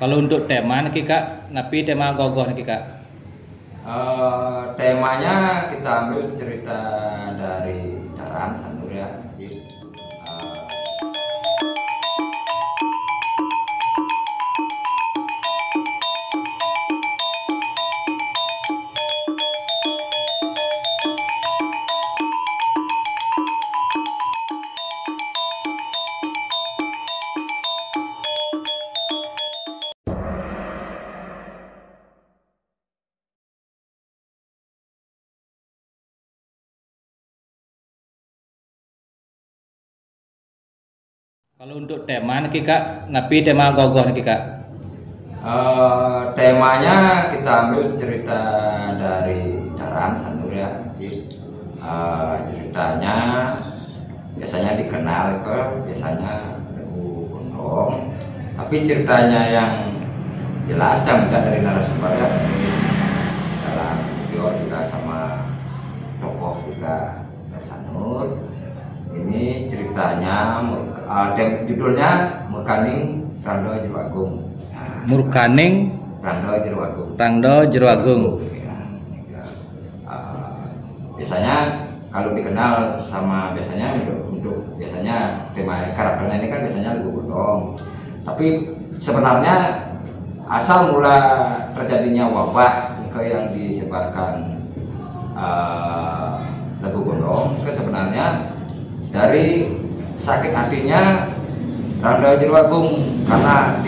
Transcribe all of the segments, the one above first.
Kalau untuk tema nih Kak, napi tema gogoh nih Kak. Temanya kita ambil cerita dari Daran Sanur ya. Jadi, eh, Kalau untuk tema nih Kak, napi tema gogoh nih Kak. Temanya kita ambil cerita dari Daran Sanur ya. Jadi, ceritanya biasanya dikenal ke biasanya Lagu Gondong, tapi ceritanya yang jelas dan mudah dari narasumber ya, dalam video juga sama tokoh juga dari Sanur. Ini ceritanya judulnya Murkaning Rando Jero Agung. Murkaning Rando Jero Agung. Rando Jero Agung. Ya, biasanya kalau dikenal sama biasanya untuk biasanya tema karakternya ini kan biasanya Lagu Gondong. Tapi sebenarnya asal mula terjadinya wabah yang disebarkan Lagu Gondong itu sebenarnya dari sakit hatinya Rando Jero Agung karena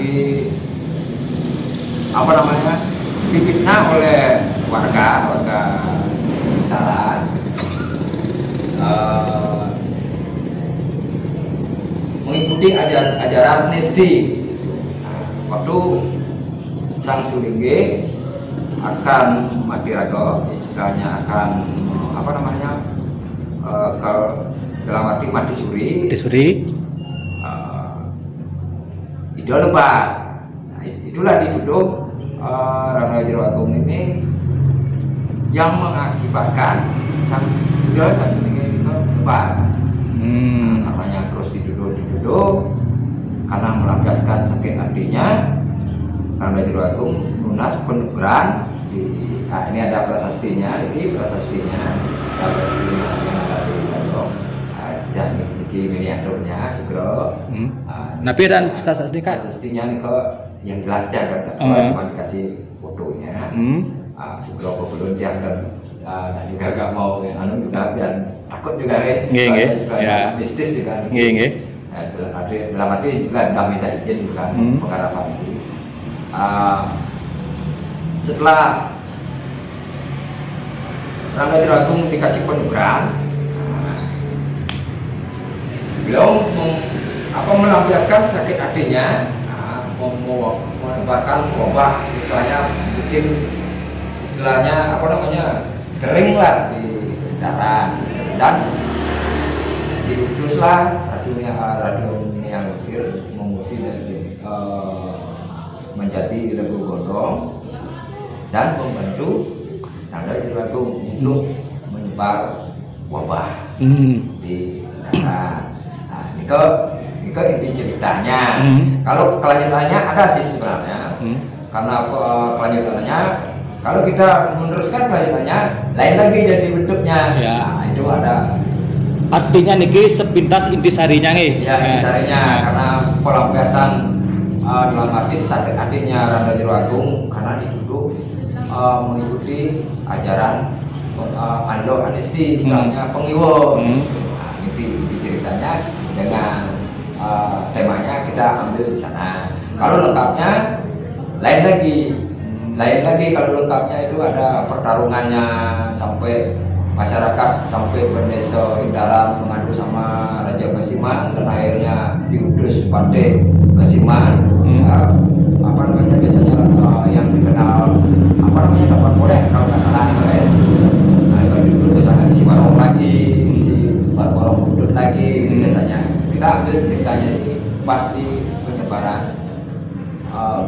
difitnah oleh warga Daran, mengikuti ajaran Nesti. Waktu Sang Sulingge akan mati raga, istilahnya akan kalau dalam arti mati suri, ide lebat. Nah, itulah dituduh Rando Jero Agung ini yang mengakibatkan Sang Sulingge itu lebat. Karenanya terus dituduh karena melampiaskan sakit hatinya. Rando Jero Agung lunas penugaran ini ada prasastinya, dan ini miniaturnya segera. Napi dan prasasti Kak. Prasastinya nih kok yang jelas aja, cuma dikasih fotonya. Segera belum dia dan juga gak mau yang juga dan takut juga ya, mistis juga. Dalam arti juga udah minta izin juga pengharapan itu. Setelah Rando Jero Agung dikasih penugaran, beliau melampiaskan sakit hatinya, menebarkan wabah, istilahnya kering lah di Daran, dan diutuslah Radu yang Mesir menjadi Lagu Gondong dan membantu Rando Jero Agung untuk menyebar wabah di Daran. Ini inti ceritanya. Kalau kelanjutannya ada sih sebenarnya, karena kelanjutannya kalau kita meneruskan kelanjutannya lain lagi jadi bentuknya. Nah, itu ada. Artinya niki sepintas intisarinya nih. Ya, intisarinya karena pelampiasan dalam arti sakit hatinya Rando Jero Agung karena dituduh mengikuti ajaran Ando Anesti, istilahnya pengiwo. Nah, inti ceritanya dengan temanya kita ambil di sana. Kalau lengkapnya lain lagi kalau lengkapnya itu ada pertarungannya sampai masyarakat sampai berdesa Daran mengadu sama Raja Kasiman dan akhirnya diutus Pandai Kasiman. Biasanya yang dikenal dapat boleh kalau nggak salah nih. Nah itu dulu biasanya si Barong lagi, si Barong Budut lagi biasanya. Kita ambil ceritanya ini pasti penyebaran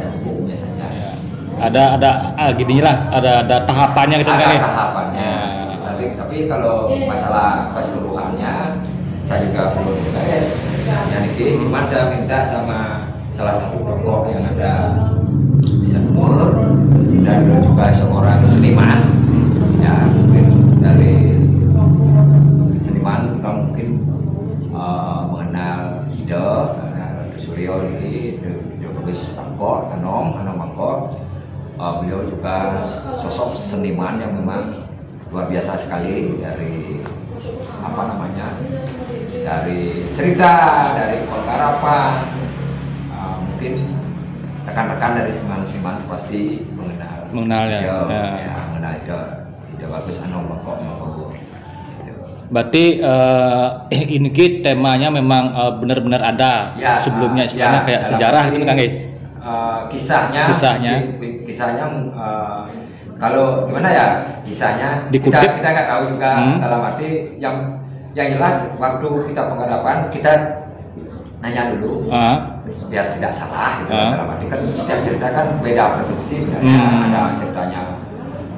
buku biasanya. Ada gini lah, ada tahapannya gitu kan? Ada tahapannya. Tapi kalau masalah keseluruhannya saya juga belum cuma saya minta sama salah satu tokoh yang ada Mangkok, Anom Mangkok. Beliau juga sosok seniman yang memang luar biasa sekali, dari dari cerita, dari penggarapan. Mungkin rekan-rekan dari seniman-seniman pasti mengenal ya. Mengenal ide bagus Anom Mangkok. Berarti ini temanya memang benar-benar ada ya, sebelumnya, istilahnya kayak sejarah gitu Kang. Kisahnya kalau gimana ya, kisahnya dikutip, kita nggak tahu juga. Dalam arti yang jelas waktu kita penggarapan kita nanya dulu biar tidak salah gitu. Dalam arti kan setiap cerita kan beda produksi, ada ceritanya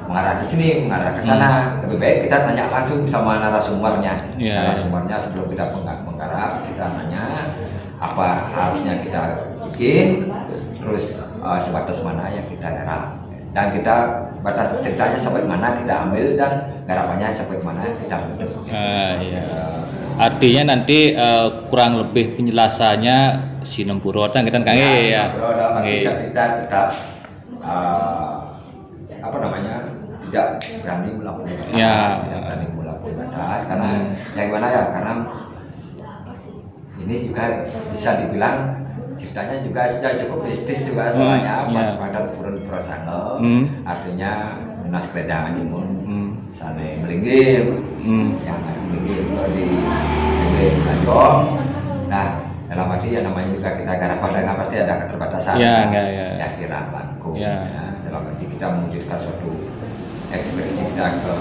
mengarah ke sini, mengarah ke sana. Lebih baik kita tanya langsung sama narasumbernya. Narasumbernya sebelum kita menggarap, kita nanya apa harusnya kita bikin, terus sebatas mana yang kita garap, dan kita batas ceritanya sampai mana kita ambil, dan garapannya sampai mana kita ambil. Artinya nanti kurang lebih penjelasannya Sinempuro kan Kang ya. Kita tetap tidak berani melakukan batas, karena yang gimana ya, karena ini juga bisa dibilang ceritanya juga sudah cukup mistis juga soalnya. Pada purun prasangka, artinya Nas Kredangan Imun sana melinggir, yang ada melinggir itu di Bajong. Nah, dalam arti ya namanya juga kita garap pandangan pasti ada keterbatasan. Ya kira bangku. Dalam arti kita mewujudkan suatu ekspresi kita ke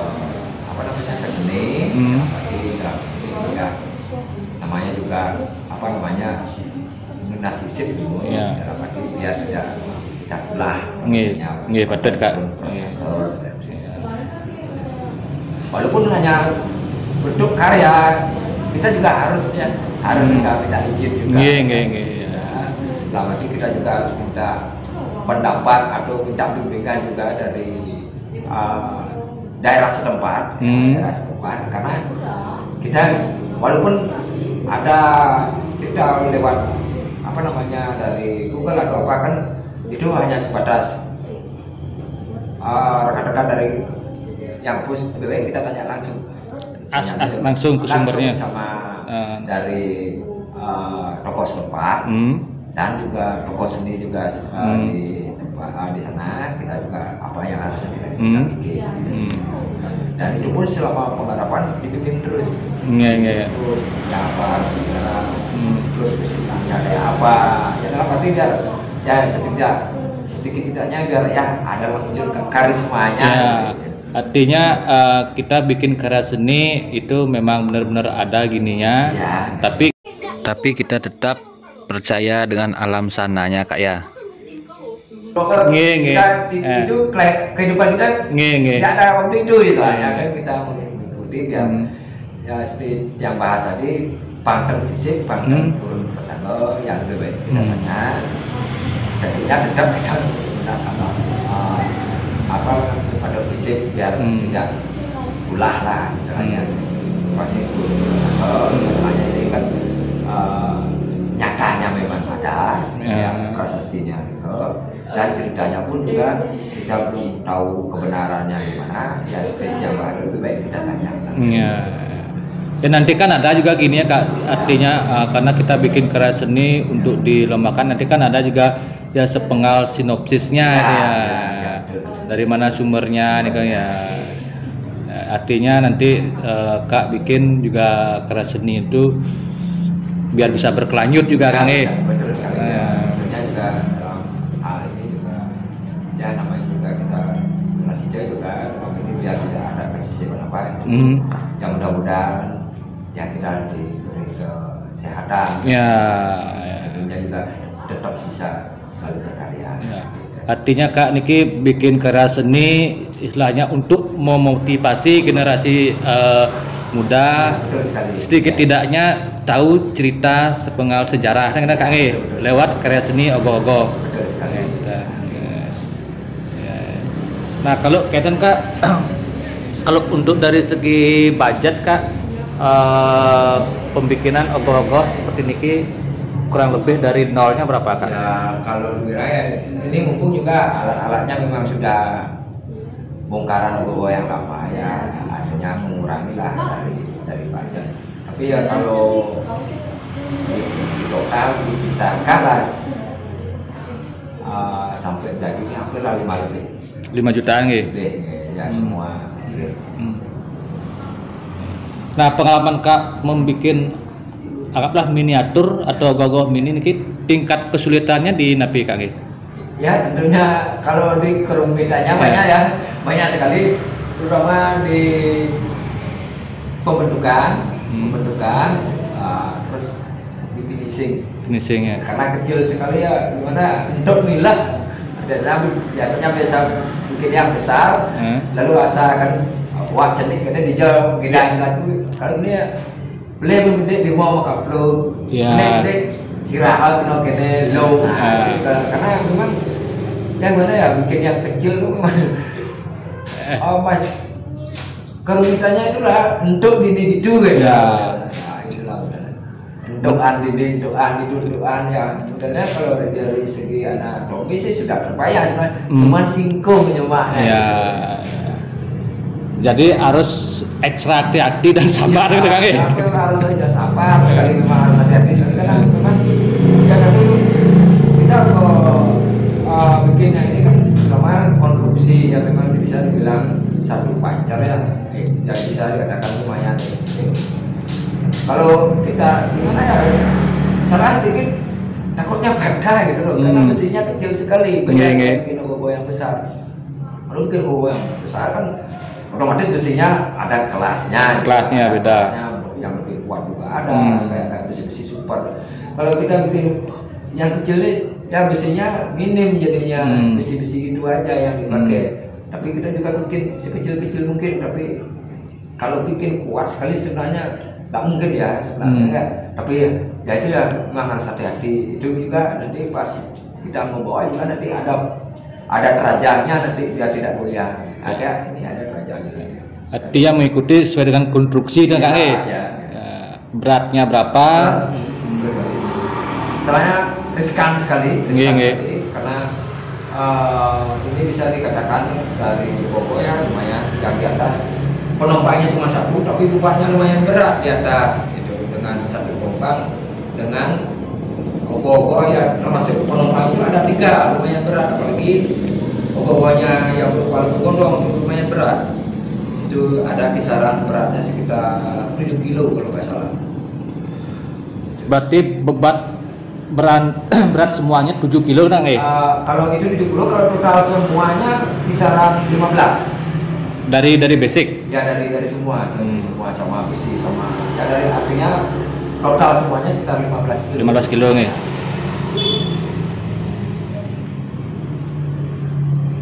ke seni. Namanya juga nasisip dulu, dalam arti biar tidak kita ulah. Betul Kak. Walaupun hanya bentuk karya, kita juga harus minta izin juga. Dalam arti kita juga harus minta pendapat atau minta bimbingan juga dari daerah setempat, karena kita walaupun ada cerita lewat dari Google atau apa kan, itu hanya sebatas rekan-rekan dari yang bus, lebih baik kita tanya langsung ke sumbernya sama dari tokoh setempat, dan juga tokoh seni juga di tempat di sana. Kita juga apa yang harus kita bikin, dan itu pun selama penggarapan dibimbing terus. Terus apa harus digarap, terus posisinya kayak apa, ya dalam arti biar ya sedikit-tidaknya biar ya ada muncul karismanya. Artinya kita bikin karya seni itu memang benar-benar ada gininya, tapi kita tetap percaya dengan alam sananya Kak ya. Itu kehidupan kita tidak ada waktu itu, soalnya kan kita mengikuti biar ya seperti yang bahas tadi, panteng sisik, panteng turun persangka, yang lebih baik kita tanya, dan kita tetap kita menggunakan pada sisik biar tidak ulah lah istilahnya. Pasti turun persangka, masalahnya ini kan nyatanya memang ada sebenarnya prasastinya gitu. Dan ceritanya pun juga kita belum tahu kebenarannya gimana, ya seperti yang baru lebih baik kita tanyakan. Ya nanti kan ada juga gini ya Kak, artinya karena kita bikin karya seni untuk dilombakan, nanti kan ada juga ya sepenggal sinopsisnya dari mana sumbernya nih Kang ya. Artinya nanti Kak bikin juga karya seni itu biar bisa berkelanjut juga Kang. Betul sekali. Tentunya juga dalam hal ini juga ya namanya juga kita masih juga ini biar tidak ada kesisipan apa. Yang mudah-mudahan ya kita diberi kesehatan. Tentunya juga tetap bisa selalu berkarya. Artinya Kak Niki bikin karya seni istilahnya untuk memotivasi generasi muda, sedikit tidaknya tahu cerita sepenggal sejarah kan Kak lewat karya seni ogoh-ogoh. Nah kalau kaitan Kak, kalau untuk dari segi budget Kak, pembikinan ogoh-ogoh seperti niki kurang lebih dari nolnya berapa kak? Ya kalau lebih raya ini mumpung juga alat-alatnya memang sudah bongkaran ogoh yang lama ya, akhirnya mengurangi lah dari pajak. Tapi ya kalau di total dipisahkan lah sampai jadi hampir lah 5 lebih. 5 jutaan gitu. Lebih ya semua. Nah pengalaman kak membuat anggaplah miniatur atau gogoh mini ini tingkat kesulitannya di napi kak? Ya tentunya kalau di kerumitannya banyak ya, banyak sekali, terutama di pembentukan, terus di finishing ya. Karena kecil sekali ya, gimana untuk milah biasanya biasa bikin yang besar, lalu asa kan wah cenik kena dijauh gila kalau ini ya beli gede di mau makan peluk, gede sirahat kena low, karena memang yang mana ya bikin yang kecil tuh memang mas kerumitannya itulah untuk dini itu kan ya. Itulah doan ya sebenarnya kalau dari segi anatomi sih sudah terbayang sebenarnya, cuman singkong menyemaknya ya. Jadi harus ekstra hati-hati dan sabar gitu kan ya? Harus saja sabar sekali, memang harus hati-hati sekali karena memang ya satu kita kalau bikin yang ini kan sama konstruksi yang memang bisa dibilang satu pancar ya, yang bisa dikatakan lumayan ekstrim. Kalau kita gimana ya salah sedikit takutnya beda gitu loh, karena mesinnya kecil sekali, banyak bikin ogoh yang besar. Kalau bikin ogoh yang besar kan otomatis besinya ada kelasnya beda, yang lebih kuat juga ada, kayak besi-besi super. Kalau kita bikin yang kecil ya besinya minim jadinya, besi-besi itu aja yang dipakai. Tapi kita juga bikin sekecil-kecil mungkin, tapi kalau bikin kuat sekali sebenarnya nggak mungkin ya sebenarnya enggak. Tapi ya itu ya memang harus hati-hati. Itu juga nanti pas kita membawa juga nanti ada derajatnya, nanti biar tidak goyang. Ini ada derajatnya. Dia mengikuti sesuai dengan konstruksi dan beratnya berapa? Soalnya riskan sekali karena ini bisa dikatakan dari Bobo ya lumayan yang di atas penumpangnya cuma satu, tapi bobotnya lumayan berat di atas itu, dengan satu penumpang dengan ogoh ya termasuk penumpang itu ada 3, lumayan berat, apalagi ogohnya yang berupa gondong lumayan berat. Itu ada kisaran beratnya sekitar 7 kilo kalau nggak salah. Berarti berat semuanya 7 kilo kan? Kalau itu 7 kilo, kalau total semuanya kisaran 15. Dari basic? Ya dari semua, semua sama besi sama ya dari artinya total semuanya sekitar 15 kilo. 15 kilo nih.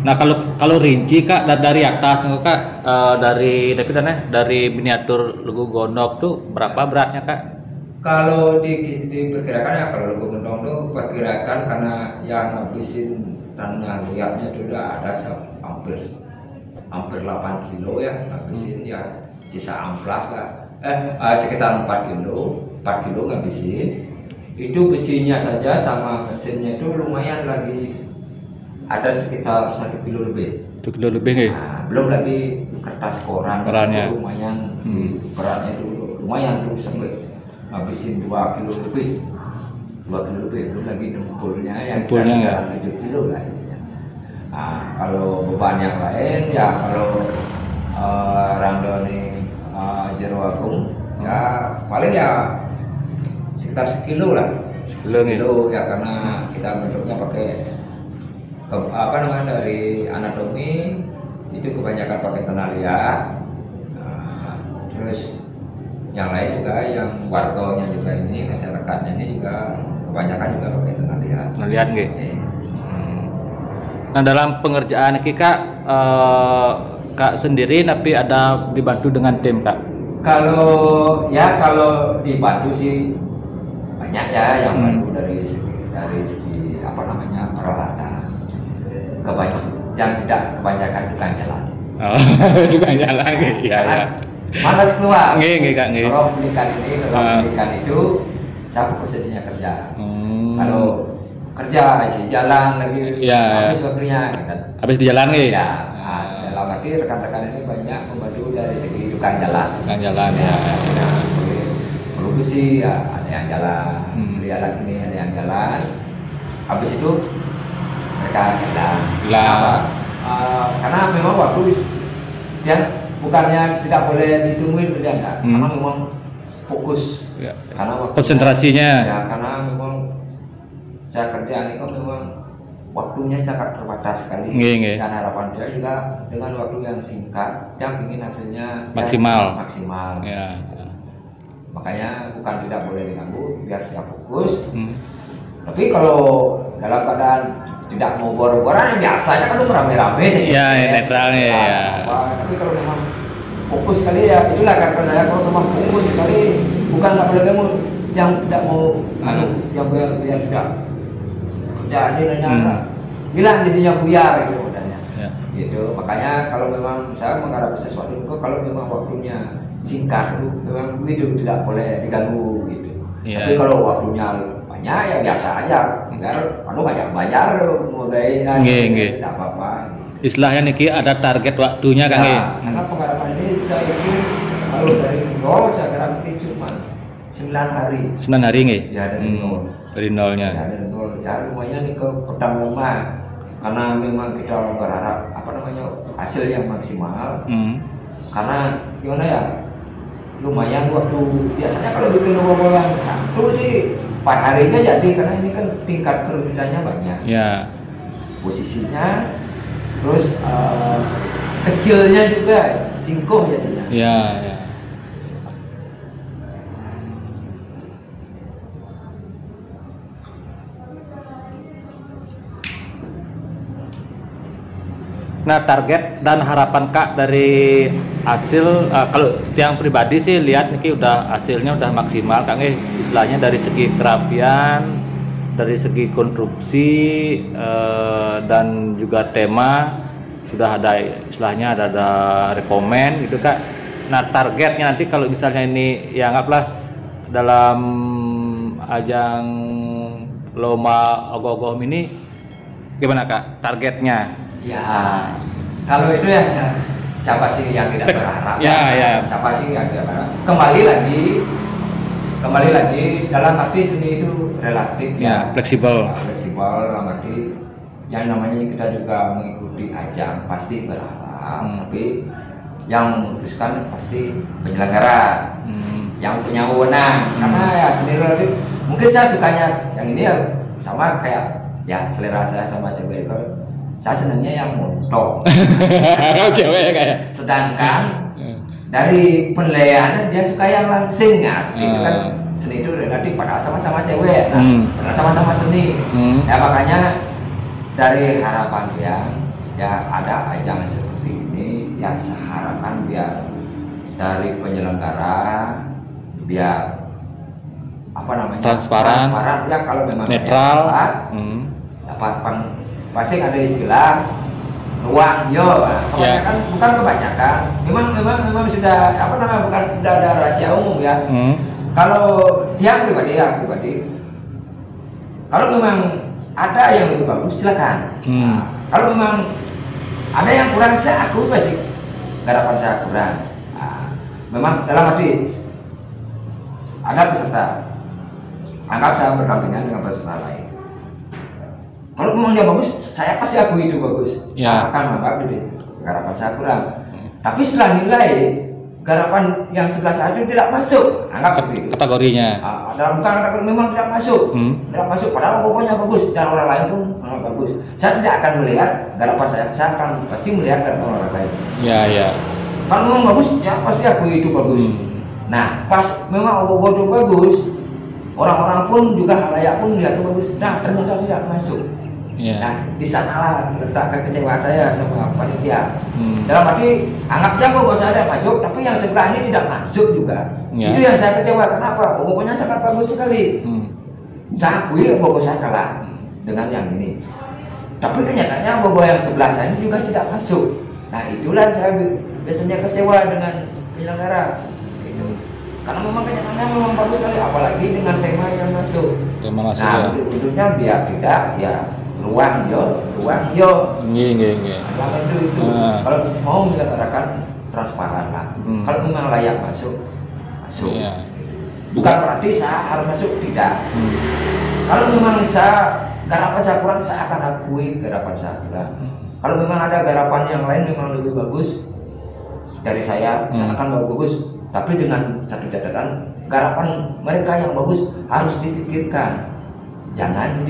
Nah kalau rinci kak dari atas kak dari miniatur logo gondok tuh berapa beratnya kak? Kalau diperkirakan ya kalau logo gondok tuh perkirakan karena yang ngabisin tanah liatnya itu udah ada hampir 8 kilo ya ngabisin ya, sisa amplas lah sekitar 4 kilo ngabisin. Itu besinya saja sama mesinnya itu lumayan lagi ada sekitar 1 kilo lebih. 1 kilo lebih nih. Belum lagi kertas korannya lumayan, beratnya itu lumayan tuh sampai ngabisin 2 kilo lebih. Belum lagi dempulnya yang bisa 7 kilo lah ini. Nah, kalau beban yang lain ya kalau randoni jero agung ya paling ya sekitar sekilo lah. Sekilo ya, karena kita bentuknya pakai dari anatomi itu kebanyakan pakai tanah liat. Terus yang lain juga yang warganya juga ini masyarakatnya ini juga kebanyakan juga pakai tanah liat. Tanah liat nggih. Nah dalam pengerjaan kak sendiri tapi ada dibantu dengan tim kak? Kalau dibantu sih banyak ya yang bantu dari segi peralatan. Kebanyakan tukang jalan. Tukang jalan ya. Malas keluar. Kak. Kalau belikan itu saya fokus jadinya kerja. Kalau kerja isi jalan lagi habis waktunya kan. Habis di jalan nih. Ya. Dalam arti rekan-rekan ini banyak membantu dari segi tukang jalan. Tukang jalan ya. Kalau sih ya ada yang jalan, beli alat ini ada yang jalan. Habis itu mereka jalan. Karena memang waktu dia bukannya tidak boleh ditungguin kerja enggak, karena memang fokus. Ya. Karena waktu konsentrasinya. Ya, karena memang saya kerja ini kan memang waktunya sangat terbatas sekali. Dan harapan dia juga dengan waktu yang singkat, dia ingin hasilnya maksimal. Ya. Makanya bukan tidak boleh diganggu, biar saya fokus. Tapi kalau dalam keadaan tidak mau bor-boran, biasanya kan rame-rame sih. Ya, netralnya ya. Tapi kalau memang fokus sekali ya, itulah kata saya, kalau memang fokus sekali, bukan nggak boleh kamu yang tidak mau, yang biar tidak jadi hilang jadinya buyar gitu modalnya. Ya. Gitu. Makanya kalau memang saya menghadapi sesuatu itu, kalau memang waktunya singkat itu memang begitu, tidak boleh diganggu gitu. Ya. Tapi kalau waktunya banyak ya biasa aja, kalau banyak bayar mulai tidak apa-apa. Istilahnya niki ada target waktunya kan? Karena pengharapan ini saya ini kalau dari nol saya kira mungkin cuma 9 hari. 9 hari nggih? Ya dari nol. Dari nolnya. Ya dari nol. Ya lumayan nih ke pedang lemah. Karena memang kita berharap hasil yang maksimal. Karena gimana ya? Lumayan waktu biasanya kalau bikin robot yang satu sih 4 harinya jadi, karena ini kan tingkat kerumitannya banyak. Ya. Posisinya, terus kecilnya juga singkoh jadinya. Ya. Nah, target dan harapan Kak dari hasil kalau yang pribadi sih lihat niki udah hasilnya udah maksimal Kang, istilahnya dari segi kerapian, dari segi konstruksi dan juga tema sudah ada, istilahnya ada rekomen gitu Kak. Nah, targetnya nanti kalau misalnya ini ya anggaplah dalam ajang lomba ogoh-ogoh ini gimana Kak targetnya? Ya, kalau itu ya siapa sih yang tidak berharap? Siapa sih yang tidak berharap? Kembali lagi dalam arti seni itu relatif fleksibel. Fleksibel dalam arti yang namanya kita juga mengikuti ajang pasti berharap, tapi yang memutuskan pasti penyelenggara, yang punya wewenang. Karena ya seni relatif, mungkin saya sukanya yang ini ya sama kayak ya selera saya sama cewek itu. Saya senangnya yang moto. Cewek kayak. Sedangkan dari penilaian dia suka yang langsing ya. Seperti itu kan seni itu relatif, padahal sama-sama cewek. Padahal sama-sama seni. Ya makanya dari harapan dia ya ada ajang seperti ini yang saya harapkan biar dari penyelenggara biar transparan ya, kalau memang netral dapat pasti ada istilah ruang kebanyakan bukan kebanyakan memang sudah bukan sudah ada rahasia umum ya. Kalau dia pribadi kalau memang ada yang lebih bagus silakan. Kalau memang ada yang kurang, saya aku pasti garapan saya kurang. Memang dalam arti ada peserta, anggap saya berdampingan dengan peserta lain. Kalau memang dia bagus, saya pasti akui itu bagus. Saya akan menganggap diri garapan saya kurang. Tapi setelah nilai garapan yang sebelah saya itu tidak masuk, anggap seperti itu. Kategorinya. Bukan kategori, memang tidak masuk. Tidak masuk. Padahal pokoknya bagus dan orang lain pun bagus. Saya tidak akan melihat garapan saya akan pasti melihat garapan orang lain. Kalau memang bagus, saya pasti akui itu bagus. Nah, pas memang itu bagus, orang-orang pun juga halayak pun melihat itu bagus. Nah, ternyata tidak masuk. Nah, di sanalah letak kekecewaan saya sama panitia. Dalam arti anggapnya bahwa saya ada masuk, tapi yang sebelah ini tidak masuk juga. Itu yang saya kecewa. Kenapa? Pokoknya sangat bagus sekali. Saya akui bahwa saya kalah dengan yang ini. Tapi kenyataannya bahwa yang sebelah saya ini juga tidak masuk. Nah, itulah saya biasanya kecewa dengan penyelenggara. Gitu. karena memang kenyataannya memang bagus sekali, apalagi dengan tema yang masuk. Nah, bentuknya biar tidak ya ruang yo. Nggih. Itu. Kalau mau menyelenggarakan transparan lah. Kalau memang layak masuk. Iya. Bukan berarti saya harus masuk, tidak. Kalau memang garapan saya kurang, saya akan akui garapan saya kurang. Kalau memang ada garapan yang lain memang lebih bagus dari saya akan bagus. Tapi dengan satu catatan, garapan mereka yang bagus harus dipikirkan. Jangan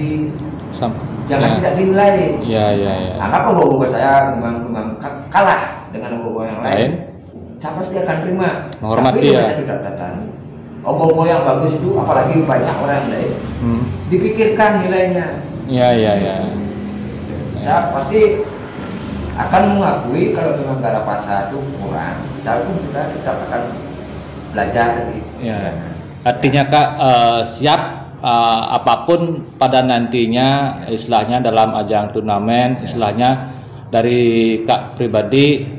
tidak dinilai. Iya. Anggap logo saya memang kalah dengan logo yang lain. Saya pasti akan terima. Menghormati. Tapi dengan satu catatan, logo yang bagus itu, apalagi banyak orang lain, dipikirkan nilainya. Iya. Saya pasti akan mengakui kalau memang garapan saya itu kurang. Saya pun juga tetap akan belajar dari. Ya. Artinya Kak siap apapun pada nantinya, istilahnya dalam ajang turnamen, istilahnya dari Kak pribadi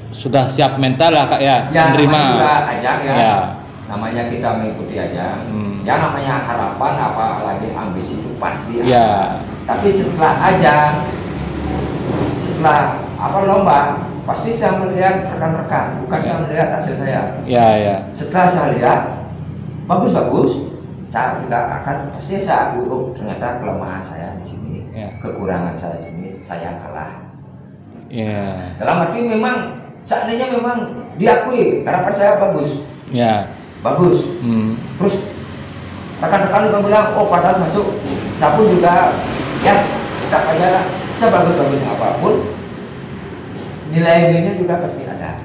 sudah siap mental lah Kak ya, menerima. Juga ajang ya. Namanya kita mengikuti ajang. Ya namanya harapan apalagi ambisi itu pasti ada. Tapi setelah ajang, setelah lomba, pasti saya melihat rekan-rekan, bukan saya melihat hasil saya. Setelah saya lihat bagus, saya juga akan pasti saya akui ternyata kelemahan saya di sini, kekurangan saya di sini, saya kalah. Dalam arti memang seandainya memang diakui garapan saya bagus. Bagus. Terus rekan-rekan juga bilang, pantas masuk. Saya pun juga tetap aja sebagus-bagusnya apapun, nilai minusnya juga pasti ada.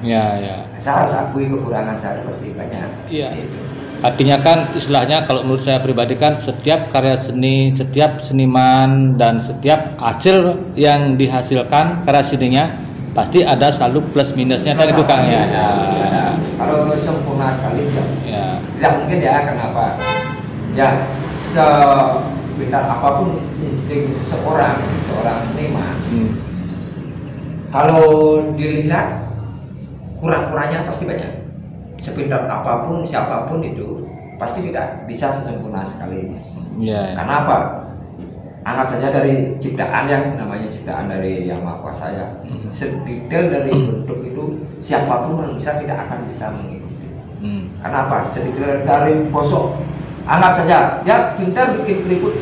Saya harus akui kekurangan saya pasti banyak. Gitu. Artinya kan istilahnya kalau menurut saya pribadi kan setiap karya seni, setiap seniman dan setiap hasil yang dihasilkan karya seninya pasti ada selalu plus minusnya kan itu Kang ya. Kalau sempurna sekali sih tidak mungkin ya. Kenapa? Ya sepintar apapun insting seorang seniman, kalau dilihat kurang-kurangnya pasti banyak. Sepintar apapun siapapun itu pasti tidak bisa sesempurna sekali. Karena apa? Anggap saja dari ciptaan yang namanya ciptaan dari Yang Maha Kuasa ya. Sedetail dari bentuk itu siapapun manusia tidak akan bisa mengikuti. Karena apa? Sedetail dari posok, anggap saja dia pintar bikin keriput,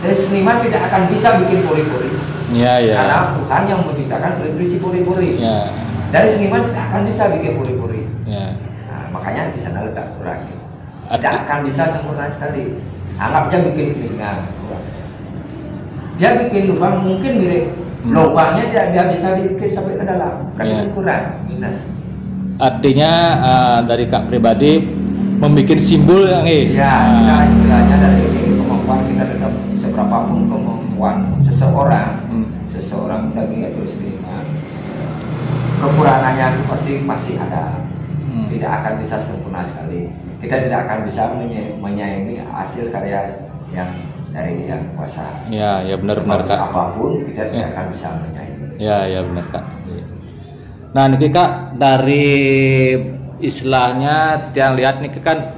dari seniman tidak akan bisa bikin pori-pori. Karena Tuhan yang menciptakan berisi pori-pori. Dari seniman tidak akan bisa bikin pori-pori. Nah, makanya di sana letak kurang. Tidak akan bisa sempurna sekali. Anggap aja bikin telinga, dia bikin lubang mungkin mirip lubangnya dia bisa bikin sampai ke dalam, berarti kan kurang, minus. Artinya dari Kak pribadi membuat simbol yang nah istilahnya dari kemampuan kita tetap seberapapun kemampuan seseorang lagi atau seniman, kekurangannya pasti masih ada. Tidak akan bisa sempurna sekali. Kita tidak akan bisa menyayangi hasil karya yang dari Yang Kuasa. Benar Kak. Apapun kita tidak akan bisa menyayangi. Benar Kak. Nah niki Kak, dari istilahnya yang lihat niki kan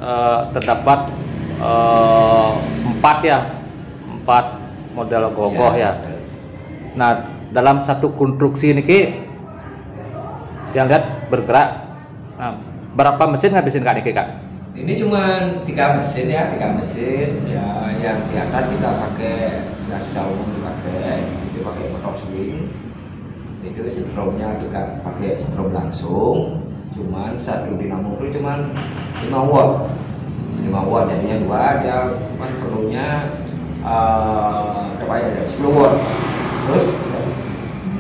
terdapat 4 model gogoh ya. Nah dalam satu konstruksi niki yang lihat bergerak. Nah, berapa mesin ngabisin Kak niki Kak? Ini cuma 3 mesin ya, yang di atas kita pakai yang sudah umum dipakai, itu pakai motor swing, itu setrumnya juga pakai setrum langsung, cuman satu dinamo itu cuman 5 watt, jadinya 2, dia cuman perlunya 10 watt. Terus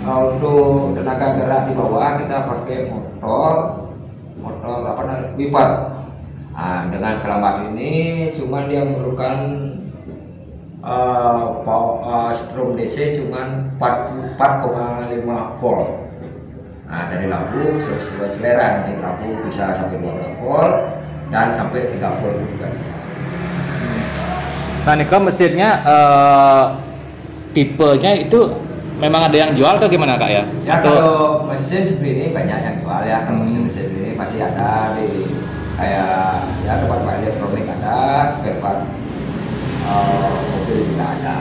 untuk tenaga gerak di bawah kita pakai motor wiper. Dengan kelambat ini cuman dia memerlukan strom DC cuman 4,5 volt. Dari lampu sesuai selera, nanti lampu bisa sampai 12 volt dan sampai 3 volt juga bisa. Nah, mesinnya tipenya itu memang ada yang jual atau gimana Kak ya? Kalau mesin seperti ini banyak yang jual ya. Kalau mesin seperti ini masih ada di kayak ya tempat elektronik ada, spare part mobil juga ada.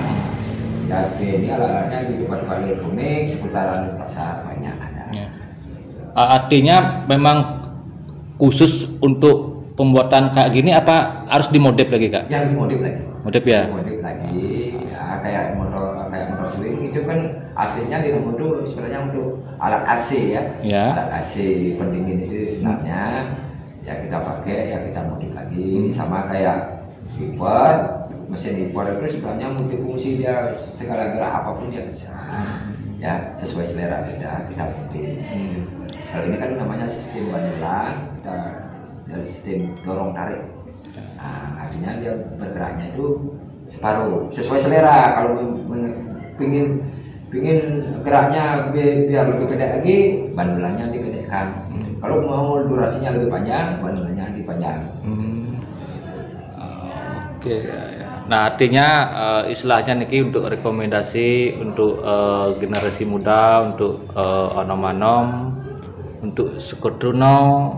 Ya seperti ini alat-alatnya di tempat elektronik seputaran pasar banyak ada. Ya. Artinya memang khusus untuk pembuatan kayak gini apa harus dimodif lagi kak? Yang dimodif lagi. Modif ya? Modif lagi, ya kayak motor swing itu kan aslinya di nomor itu sebenarnya untuk alat AC ya. Alat AC pendingin itu sebenarnya ya kita pakai ya kita modif lagi sama kayak wiper, mesin wiper itu sebenarnya multifungsi dia segala gerak apapun dia bisa. Ya sesuai selera kita modif. Kalau ini kan namanya sistem bandulan, kita dari sistem dorong tarik. Nah, artinya dia bergeraknya itu separuh sesuai selera. Kalau pingin geraknya biar lebih pendek lagi, bandulannya dipendekkan. Kalau mau durasinya lebih panjang, bandulannya dipanjang. Oke. Nah artinya istilahnya niki untuk rekomendasi untuk generasi muda, untuk onom-onom, untuk Sukotruno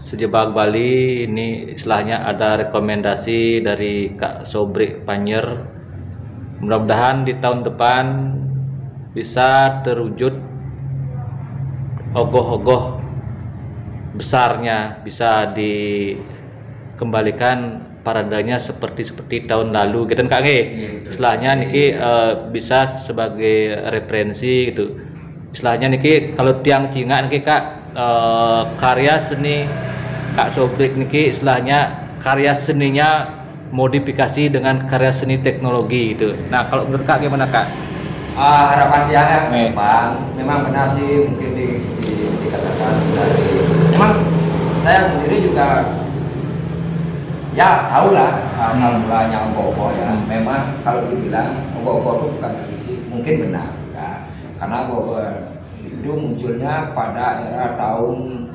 Sejebak Bali ini istilahnya ada rekomendasi dari Kak Sobrik Panjer. Mudah-mudahan di tahun depan bisa terwujud ogoh-ogoh besarnya, bisa dikembalikan paradanya seperti tahun lalu gitu kan Kak Nge. Istilahnya niki bisa sebagai referensi gitu. Istilahnya niki kalau tiang Cina niki Kak karya seni Kak Sobrik niki istilahnya karya seninya modifikasi dengan karya seni teknologi gitu. Nah kalau menurut Kak gimana Kak? Harapan dia memang benar sih mungkin dikatakan dari memang saya sendiri juga ya tahu lah asal mulanya ogoh-ogoh ya. Memang kalau dibilang ogoh-ogoh itu bukan tradisi mungkin benar ya. Karena ogoh itu munculnya pada era tahun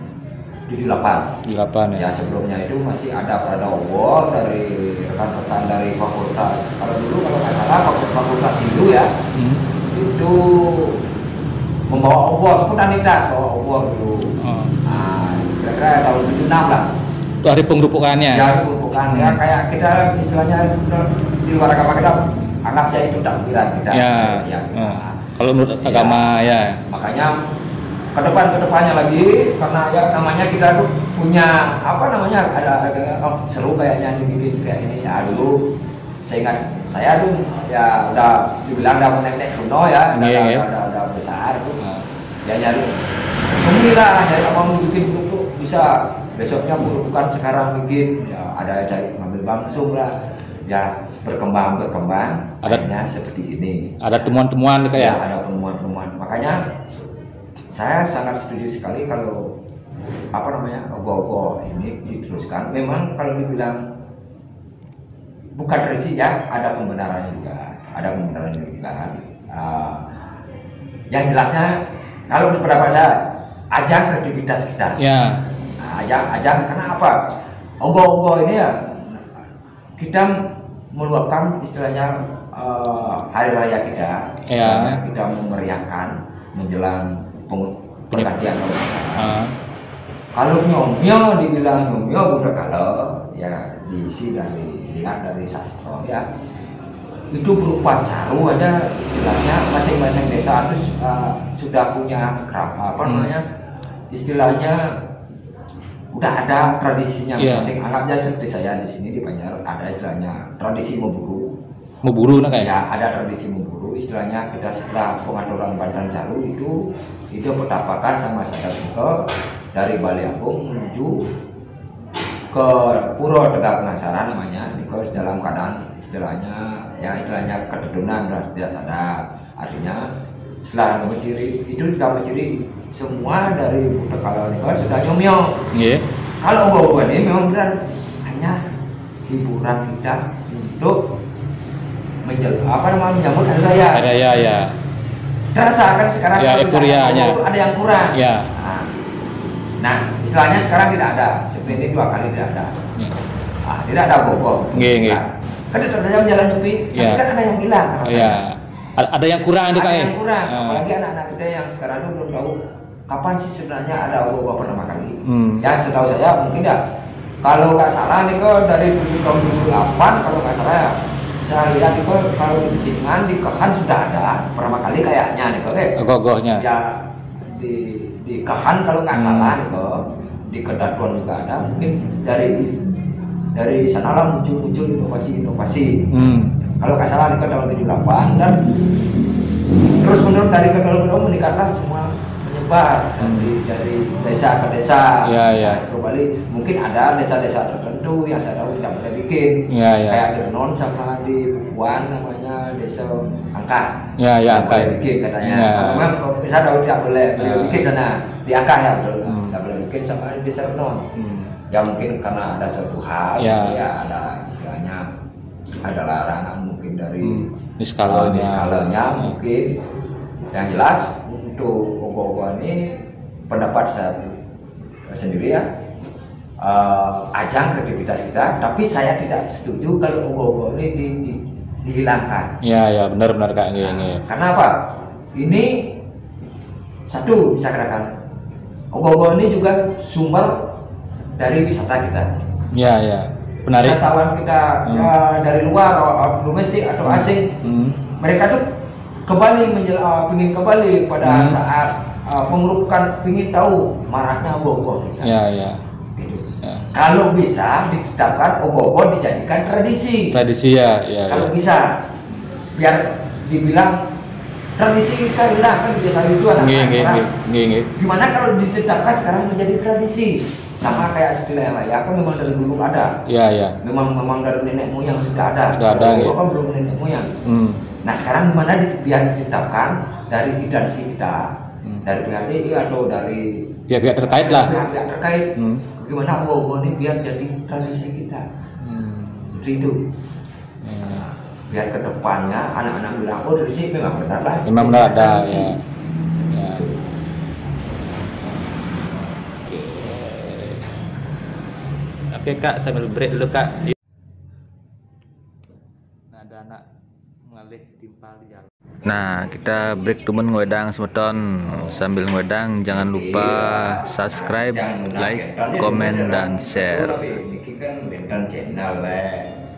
78 ya. Sebelumnya itu masih ada Prada Ogoh dari rekan-rekan dari fakultas, kalau dulu kalau nggak salah fakultas Hindu ya, itu membawa ogoh, spontanitas bawa ogoh dulu. Nah, kira-kira tahun 76 lah. Itu hari penggerupukannya? Ya, hari penggerupukan ya, kayak kita istilahnya di luar agama kita anggapnya itu takbiran kita. Kalau menurut agama ya. Makanya kedepannya lagi karena ya namanya kita tuh punya apa namanya ada seru kayaknya dibikin kayak ini ya. Dulu saya ingat saya tuh ya udah dibilang udah menek kuno ya, udah besar tuh ya nyari sumi lah, nyari apa mau bikin tuh bisa besoknya bukan sekarang bikin ya, ada cari ngambil langsung lah ya, berkembang adanya seperti ini. Ada temuan-temuan kayak ya, ada temuan-temuan. Makanya saya sangat setuju sekali kalau apa namanya ogoh-ogoh ini diteruskan. Memang kalau dibilang bukan tradisi ya, ada pembenarannya juga, yang jelasnya kalau pendapat saya ajang kreativitas kita. Ya. Nah, ajang karena apa? Ogoh-ogoh ini ya kita meluapkan istilahnya hari raya kita, kita memeriahkan menjelang pergantian tahun. Kalau nyomyo dibilang nyomyo udah kalau ya diisi lihat dari sastra ya, itu berupa caru aja istilahnya. Masing-masing desa itu sudah punya apa namanya istilahnya udah ada tradisinya masing-masing. Anaknya seperti saya di sini di Banjar ada istilahnya tradisi memburu ya, ada tradisi memburu istilahnya. Kita setelah pengaturan Bandan Caru itu petapakan sama sadar juga dari Balai Agung menuju ke Puro Tegal Pengasaran namanya. Nikos dalam keadaan istilahnya ketedunan dan tidak sadar. Artinya setelah menciri itu sudah menciri semua dari Budak Kalau Nikos sudah nyomyo. Kalau ogoh-ogoh ini memang benar hanya hiburan kita untuk menyambut hari raya. Ya. Terasa kan sekarang ya, euforianya itu ada yang kurang. Ya. Nah, istilahnya sekarang tidak ada. Seperti ini 2 kali tidak ada. Tidak ada ogoh-ogoh. Kan tetap saja menjalan nyepi, tapi kan ada yang hilang. Ada yang kurang itu kayak. Ada yang kurang. Apalagi anak-anak kita yang sekarang belum tahu kapan sih sebenarnya ada ogoh-ogoh pertama kali. Ya setahu saya mungkin ya Kalau nggak salah nih kok dari tahun 2008 kalau nggak salah ya, saya lihat nih kok kalau di Singan di Kehan sudah ada pertama kali kayaknya nih kok Ogoh-ogohnya. ya di Kehan kalau nggak salah nih kok di Kedatuan juga ada, mungkin dari sanalah muncul inovasi-inovasi. Kalau nggak salah nih kok tahun 78 dan terus menurut dari kedua-kedua meningkatlah semua menyebar dari desa ke desa. Ya. Nah, Bali mungkin ada desa-desa tertentu yang saya tahu tidak boleh bikin. Ya. Kayak di Non sama di Puan namanya desa Angka. Ya, Tidak Angka. boleh bikin katanya. Ya. Memang saya tahu tidak boleh bikin sana di Angka ya betul. Tidak boleh bikin sama di desa Non. Ya mungkin karena ada suatu hal, ya ada istilahnya ada larangan mungkin dari skalanya mungkin. Yang jelas untuk ogoh-ogoh ini pendapat saya sendiri ya, ajang kreativitas kita, tapi saya tidak setuju kalau ogoh-ogoh ini dihilangkan. Ya benar Kak. Karena apa? Ini satu bisa katakan ogoh-ogoh ini juga sumber dari wisata kita. Ya. Menarik. Wisatawan kita ya, dari luar, domestik atau asing, mereka tuh ingin ke Bali pada saat pengurukan ingin tahu maraknya ogoh-ogoh. Ya. Gitu. Kalau bisa ditetapkan ogoh-ogoh dijadikan tradisi. Ya. Kalau bisa, biar dibilang tradisi kita hilang kan biasa itu anak-anak sekarang. Gimana kalau ditetapkan sekarang menjadi tradisi? Sama kayak seperti yang lain, kan memang dari dulu ada. Ya. Memang dari nenek moyang sudah ada. Kan belum nenek moyang. Nah sekarang gimana biar ditetapkan dari instansi kita, dari pihak DI atau dari pihak terkait lah. Pihak terkait. Gimana ogoh-ogoh ini biar jadi tradisi kita. Itu. Biar kedepannya anak-anak bilang tradisi memang benar lah. Memang benar ada. Ya. Oke Kak, sambil break dulu Kak. Ada anak mengalih timpal di jalan. Nah, kita break temen ngwedang semeton. Sambil ngwedang jangan lupa subscribe, like, komen dan share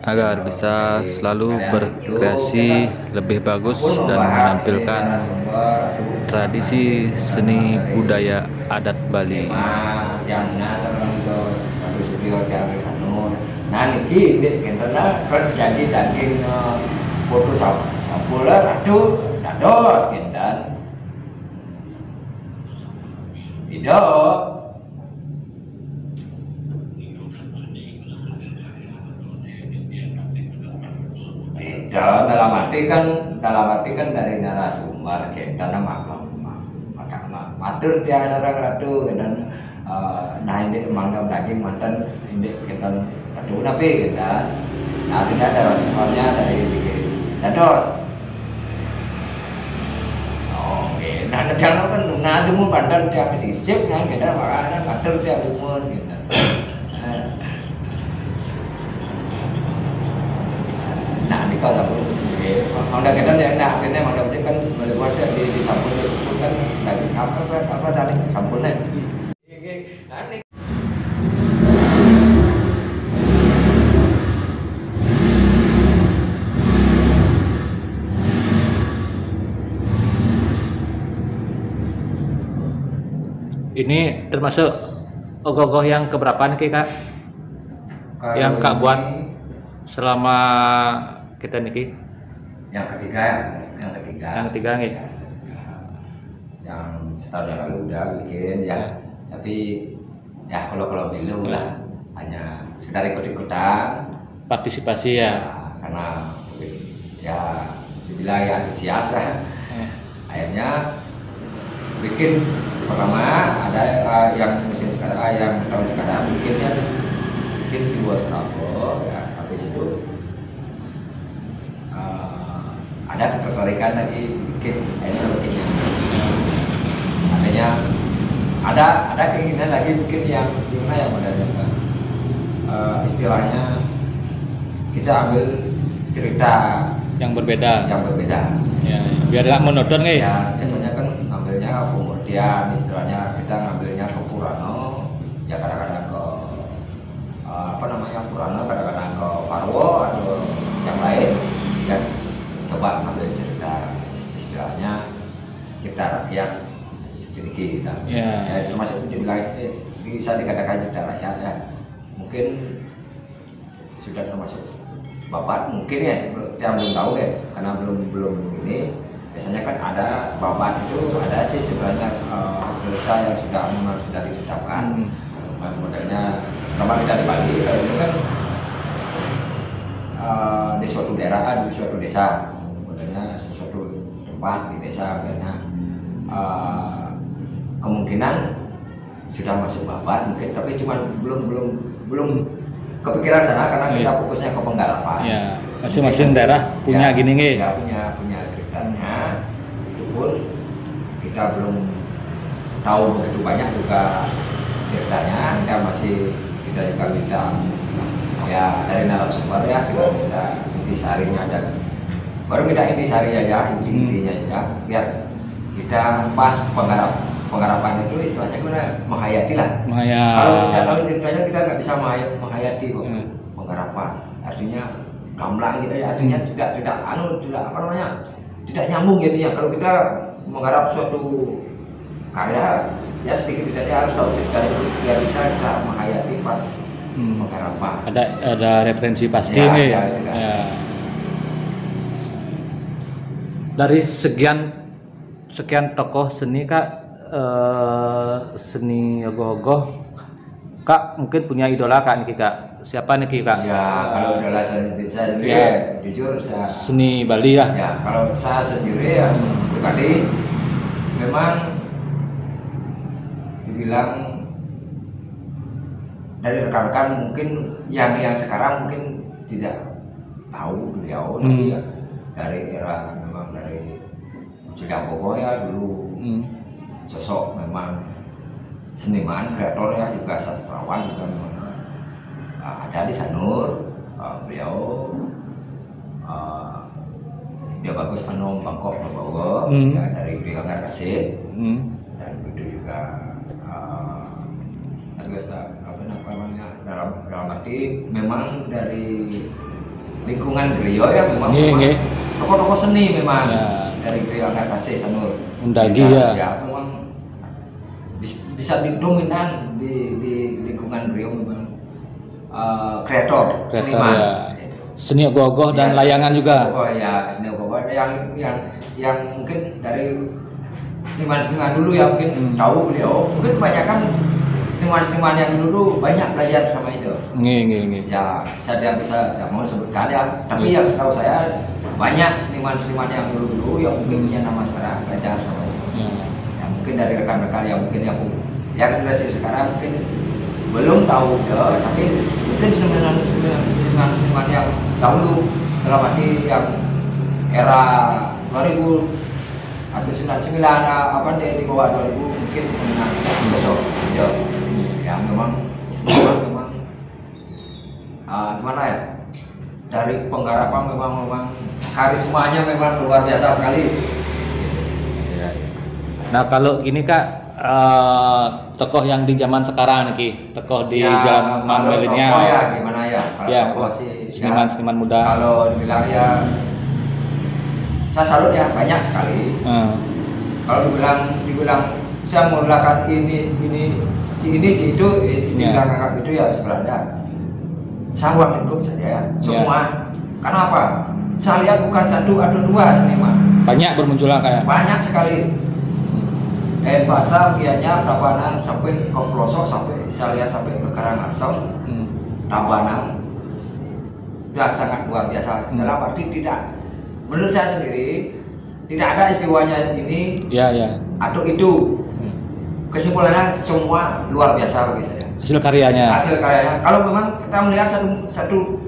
agar bisa selalu berkreasi lebih bagus dan menampilkan tradisi seni budaya adat Bali. Nah niki kentena kan jadi daging foto sampula aduh dados kendan video dalam arti kan dari narasumber kentena matur tiang sareng ratu dan nah ini mangga daging mantan ini kita aduh nabi kita nah tidak ada responnya dari bikin dados nah jangan kan nah semua pandan tiang sisip yang kita makanan matur tiang umur kita nah ini kalau Honda kita yang nak ini Honda kita kan boleh puasa di sampul kan daging apa daging sampulnya. Ini termasuk ogoh-ogoh yang keberapa nih Kak? Yang Kak buat selama kita niki? Yang ketiga nih. Yang setahun yang lalu udah bikin ya. Tapi ya kalau milu lah hanya sekedar ikut-ikutan partisipasi ya. Karena ya dibilang ya antusias lah. Akhirnya bikin pertama ada yang musim sekarang yang tahun sekarang bikin sebuah serabut ya, habis itu ada ketertarikan lagi bikin adanya ada keinginan lagi bikin yang gimana yang modern istilahnya kita ambil cerita yang berbeda ya, biar nggak monoton nih ya. Biasanya kan ambilnya kemudian istilahnya kita ngambilnya ke Purano ya kadang-kadang ke cipta rakyat sedikit kita. Ya. Termasuk bisa dikatakan cipta rakyat ya. Mungkin sudah termasuk babat mungkin ya, yang belum tahu ya, karena belum ini. Biasanya kan ada babat itu ada sih sebenarnya selesai yang sudah ditetapkan. Modelnya normal kita di Bali itu kan di suatu daerah, di suatu desa, modelnya suatu tempat di desa, modelnya kemungkinan sudah masuk babat mungkin, tapi cuma belum kepikiran sana karena kita fokusnya ke penggarapan. Ya, masing-masing daerah punya gini nih. Ya, punya ceritanya. Itu pun kita belum tahu begitu banyak juga ceritanya. Kita juga minta ya dari narasumber ya, kita minta intisarinya aja. Baru minta intisarinya ya, intinya aja, biar kita pas penggarapan itu istilahnya gimana, menghayati lah. Kalau tidak tahu ceritanya kita nggak bisa menghayati kok. Penggarapan artinya gamblang gitu ya, artinya tidak nyambung jadinya. Kalau kita menggarap suatu karya ya sedikit tidaknya harus tahu cerita itu biar bisa kita menghayati pas penggarapan. Ada referensi pasti nih. Ya. Dari sekian tokoh seni Kak, seni ogoh-ogoh, Kak mungkin punya idola Kak nih Kak. Siapa nih Kak? Ya kalau idola saya sendiri ya, jujur saya seni Bali ya. Ya kalau saya sendiri ya pribadi memang dibilang dari rekan-rekan mungkin yang sekarang mungkin tidak tahu beliau, tapi ya dari era memang dari Cilik Bogo ya dulu sosok memang seniman, kreator ya, juga sastrawan juga memang ada di Sanur. Beliau dia bagus Anom Bangkok Prabowo ya, dari Griangar Kasih dan begitu juga dalam arti memang dari lingkungan Griyo ya, memang tokoh-tokoh seni memang dari Griangar Kasih Sanur Undagi ya memang bisa didominan di lingkungan Griyo memang kreator seniman ya. Seni ogoh-ogoh dan layangan juga. Ya, seni ogoh-ogoh yang mungkin dari seniman-seniman dulu ya mungkin tahu beliau, mungkin kebanyakan seniman-seniman yang dulu banyak belajar sama itu. Ya, saya tidak bisa mau sebutkan ya, tapi yang setahu saya banyak seniman-seniman yang dulu yang mungkin punya nama sekarang belajar sama itu. Ya, mungkin dari rekan-rekan yang mungkin yang generasi sekarang mungkin belum tahu ya, tapi mungkin seniman yang dahulu dalam arti yang era 2000 atau 99 apa di bawah 2000 mungkin mengenal sosok ya memang memang gimana ya, dari penggarapan memang karismanya memang luar biasa sekali. Nah kalau gini Kak, tokoh yang di zaman sekarang nih, tokoh di zaman milenial ya gimana ya, kalau seniman muda, kalau dibilang ya saya salut ya, banyak sekali. Kalau dibilang saya melakukan ini si itu dibilang kakak itu ya sebenarnya saya ruang lingkup saja semua. Kenapa? Saya lihat bukan satu atau dua seniman, banyak bermunculan kayak banyak sekali. Dari pasar Gianyar, Tabanan sampai ke pelosok, sampai saya lihat sampai ke Karangasem, Tabanan, sudah sangat luar biasa. Dalam arti tidak, menurut saya sendiri tidak ada istiwanya ini atau itu. Kesimpulannya semua luar biasa bagi saya. Hasil karyanya. Kalau memang kita melihat satu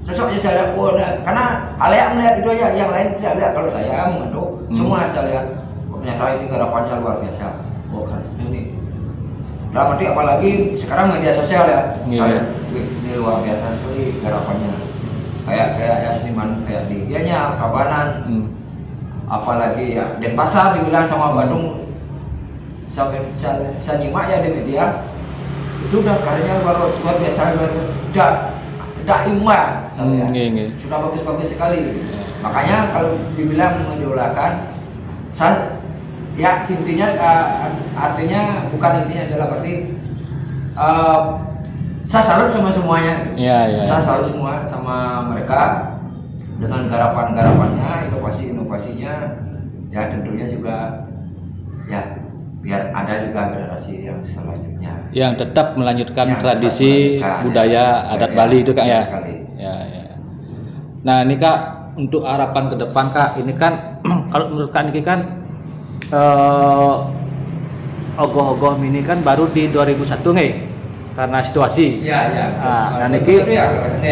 sosoknya saya lihat, karena halayak melihat itu aja, yang lain tidak lihat. Kalau saya mengentuk, semua saya lihat. Ternyata ini garapannya luar biasa. Kan ini. Dalam arti apalagi sekarang media sosial ya. Ini luar biasa sekali garapannya. Kayak ya seniman kayak di Gianyar, Tabanan. Apalagi ya Denpasar dibilang sama Bandung. Sampai saya nyimak ya di media. Itu udah karyanya luar biasa, udah iman saya. Sudah bagus-bagus sekali. Makanya kalau dibilang mengidolakan, saya Ya intinya artinya bukan intinya adalah berarti saya salut sama semuanya. Saya salut semua sama mereka dengan garapan-garapannya, inovasi-inovasinya. Ya tentunya juga ya biar ada juga generasi yang selanjutnya yang tetap melanjutkan tradisi budaya adat Bali itu Kak ya. Ya. Nah ini Kak, untuk harapan ke depan Kak, ini kan kalau menurut Kak Niki kan ogoh-ogoh mini kan baru di 2001 nih karena situasi. Iya. Nah niki ya 2001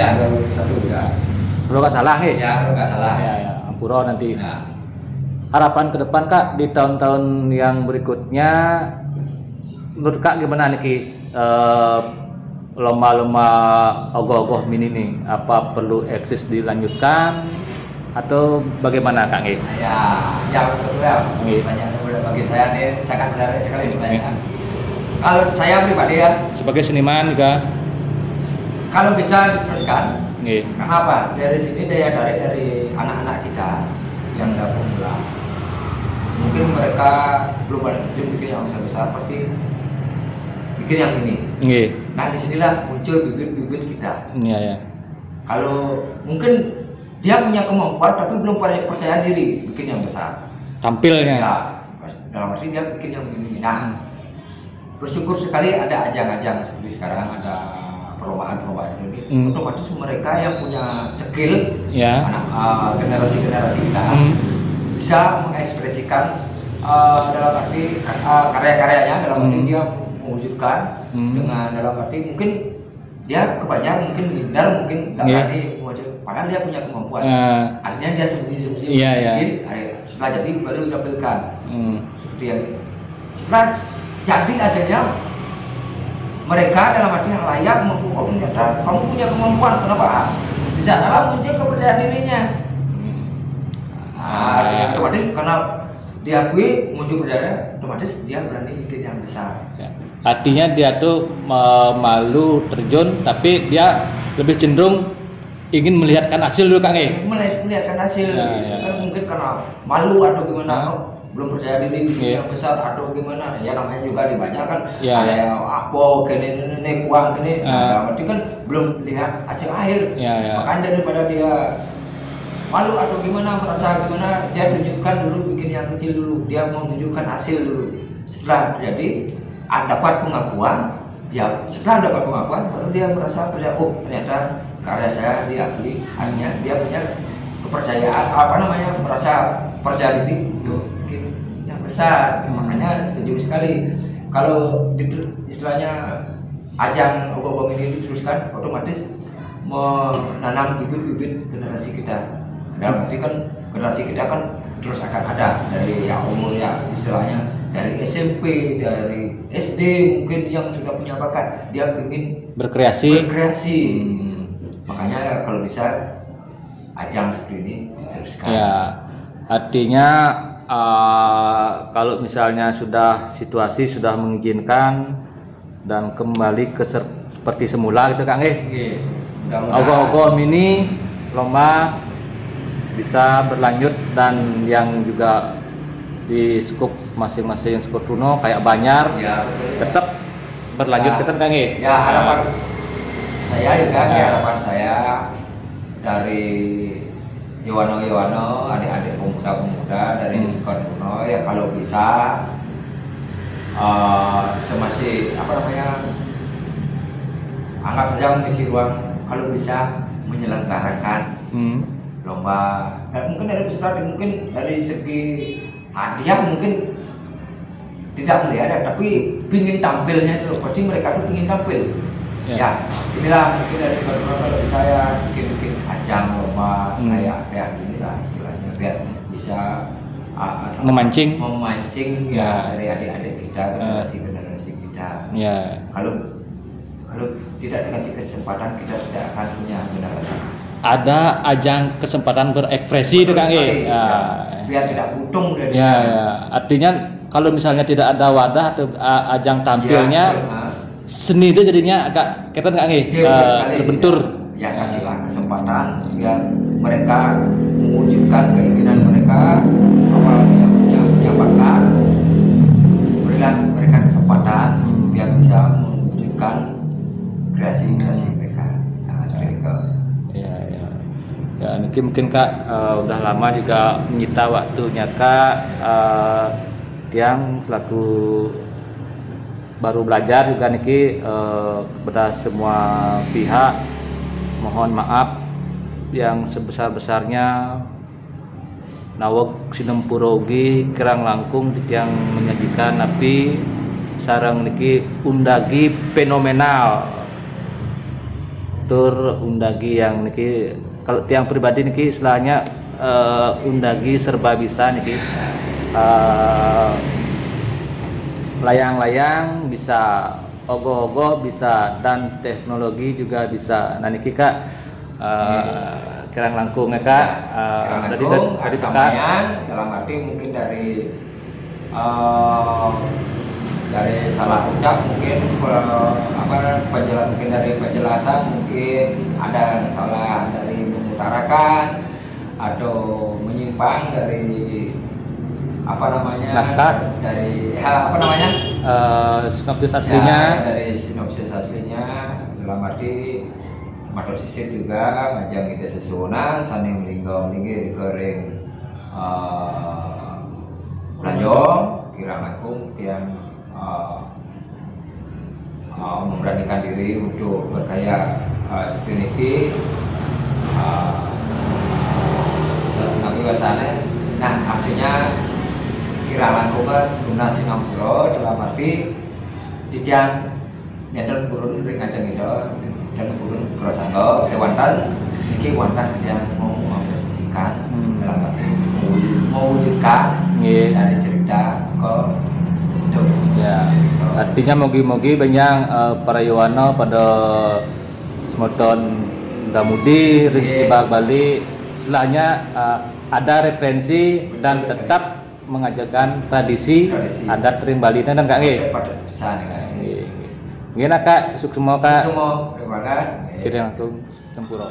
ya. Kalau nggak salah nih. Ya kalau nggak salah. Ya. Ampuro nanti. Ya. Harapan ke depan Kak di tahun-tahun yang berikutnya, menurut Kak gimana niki lomba-lomba ogoh-ogoh mini nih? Apa perlu eksis dilanjutkan atau bagaimana Kak Nggih? Ya maksud ya. Banyak bagi saya ini sangat menarik sekali ditanyakan. Kalau saya pribadi ya sebagai seniman juga kalau bisa diteruskan. Nggih. Kenapa? Dari sini daya tarik dari anak-anak kita yang udah pemula. Mungkin mereka belum ada bikin yang besar, pasti bikin yang ini. Nggih. Nah disinilah muncul bibit-bibit kita. Iya. Kalau mungkin dia punya kemampuan tapi belum percaya diri bikin yang besar. Tampilnya. Ya, dalam arti dia bikin yang begini. Nah, bersyukur sekali ada ajang-ajang seperti sekarang, ada perlombaan-perlombaan ini. Otomatis mereka yang punya skill, generasi-generasi kita bisa mengekspresikan dalam arti karya-karyanya, dalam arti dia mewujudkan dengan dalam arti mungkin dia kebanyakan mungkin minder, mungkin nggak berani mewujud, padahal dia punya kemampuan. Akhirnya dia sembunyi-sembunyi bikin, setelah jadi baru ditampilkan. Seperti yang setelah jadi hasilnya mereka dalam arti halayak ternyata kamu punya kemampuan, kenapa? Bisa dalam muncul kepercayaan dirinya. Artinya otomatis karena diakui muncul percaya, otomatis dia berani bikin yang besar. Artinya dia tuh malu terjun, tapi dia lebih cenderung ingin melihatkan hasil dulu Kak Nggih. Melihatkan hasil. Kan mungkin karena malu atau gimana, belum percaya diri bikin yang besar atau gimana. Ya namanya juga dibanyakan ada apa kene kuang kene. Berarti kan belum lihat hasil akhir. Makanya daripada dia malu atau gimana, merasa gimana, dia tunjukkan dulu, bikin yang kecil dulu. Dia mau tunjukkan hasil dulu. Setelah jadi dapat pengakuan, ya setelah dapat pengakuan baru dia merasa percaya, oh ternyata karya saya diakui. Artinya dia punya kepercayaan, merasa percaya diri, bikin yang besar. Makanya setuju sekali kalau istilahnya ajang ogoh-ogoh ini diteruskan, otomatis menanam bibit-bibit generasi kita. Dalam arti kan generasi kita kan terus akan ada dari umur istilahnya dari SMP, dari SD mungkin yang sudah punya bakat, dia ingin berkreasi. Makanya kalau bisa ajang seperti ini diteruskan. Ya, artinya kalau misalnya situasi sudah mengizinkan dan kembali ke seperti semula gitu Kang ogoh-ogoh mini lomba bisa berlanjut, dan yang juga di skup masing-masing skup Runo kayak Banyar tetap berlanjut kita Kang Ya harapan saya juga harapan saya dari Yono adik-adik pemuda-pemuda dari skup Runo ya kalau bisa semasih anggap saja mengisi ruang, kalau bisa menyelenggarakan lomba. Mungkin dari peserta, mungkin dari segi hadiah mungkin tidak melihat, tapi ingin tampilnya dulu. Pasti mereka tuh ingin tampil. Ya inilah mungkin dari segi kalau saya bikin ajang lomba kayak gini lah istilahnya, biar bisa memancing dari adik-adik kita, generasi kita. Kalau tidak dikasih kesempatan, kita tidak akan punya generasi. Ada ajang kesempatan berekspresi itu Kang biar tidak butung dari artinya kalau misalnya tidak ada wadah atau ajang tampilnya, seni itu jadinya agak kita terbentur. Ya kasihlah kesempatan biar mereka mewujudkan keinginan mereka, apalagi yang punya bakat, berilah mereka kesempatan biar bisa mewujudkan kreasi-kreasi mereka. Nah, seperti itu. Ya, mungkin Kak udah lama juga menyita waktunya Kak, yang selaku baru belajar juga niki, kepada semua pihak mohon maaf yang sebesar-besarnya. Nawak sinempurogi kerang langkung yang menyajikan napi sarang niki undagi fenomenal, tur undagi yang niki kalau tiang pribadi niki istilahnya undagi serba bisa niki, layang-layang bisa, ogoh-ogoh bisa, dan teknologi juga bisa. Nah niki Kak, kerang langkung ya Kak, Kerang langkung, dari samayan dalam arti mungkin dari salah ucap mungkin mungkin dari penjelasan mungkin ada yang salah dari mengutarakan atau menyimpang dari naskah, dari sinopsis aslinya. Dari sinopsis aslinya dalam arti matur sisir juga majang kita sesunan saning linggong tinggi digoreng belanjong kirang langkung tiang memberanikan diri untuk berkarya seperti ini. Nabi wasane, nah artinya kirang langkung lunas sinampura dalam arti tiang nyadar burun ring ajeng itu dan burun prasangga kewantan niki wantan yang mau memposisikan dalam arti mewujudkan dari cerita ke hidup. Ya, artinya mogi-mogi banyak para Yohana pada semoton damudi ring Bali istilahnya ada referensi dan tetap mengajarkan tradisi adat ring Bali dan enggak nggih. Bisa nih. Nggih Kak, sukses semua Kak. Semua terima kasih. Kirang langkung tempuro.